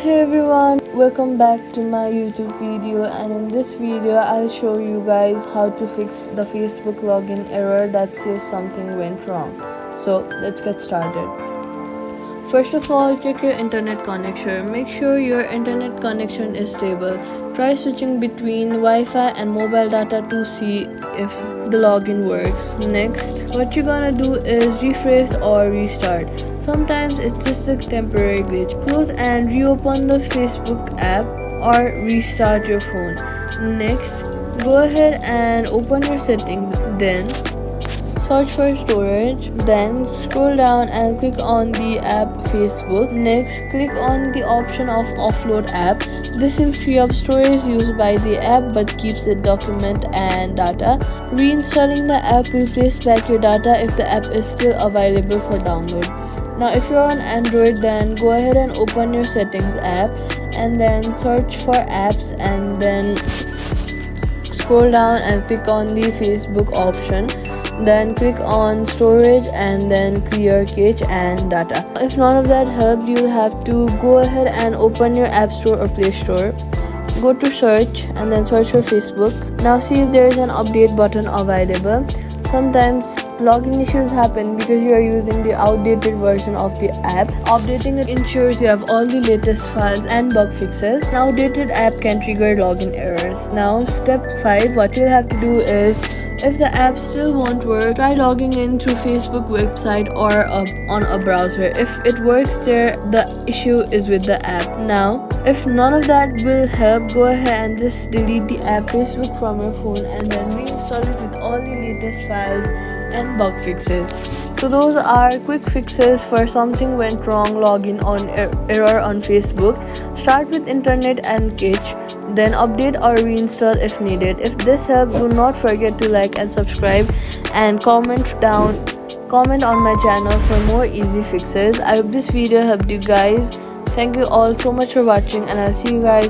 Hey everyone, welcome back to my YouTube video, and in this video I'll show you guys how to fix the Facebook login error that says something went wrong. So let's get started. First of all, check your internet connection. Make sure your internet connection is stable. Try switching between Wi-Fi and mobile data to see if the login works. Next, what you're gonna do is refresh or restart. Sometimes it's just a temporary glitch. Close and reopen the Facebook app or restart your phone. Next, go ahead and open your settings. Then search for storage, then scroll down and click on the app Facebook. Next, click on the option of offload app. This will free up storage used by the app but keeps the document and data. Reinstalling the app will place back your data if the app is still available for download. Now if you're on Android, then go ahead and open your settings app and then search for apps and then scroll down and click on the Facebook option. Then click on storage and then clear cache and data. If none of that helped, you'll have to go ahead and open your app store or play store. Go to search and then search for Facebook. Now see if there is an update button available. Sometimes login issues happen because you are using the outdated version of the app. Updating it ensures you have all the latest files and bug fixes. An outdated app can trigger login errors. Now step 5, what you'll have to do is, if the app still won't work, try logging in through Facebook website or on a browser. If it works there, the issue is with the app. Now, if none of that will help, go ahead and just delete the app Facebook from your phone and then reinstall it with all the latest files and bug fixes. So those are quick fixes for something went wrong login on error on Facebook. Start with internet and cache, then update or reinstall if needed. If this helped, do not forget to like and subscribe and comment on my channel for more easy fixes. I hope this video helped you guys. Thank you all so much for watching, and I'll see you guys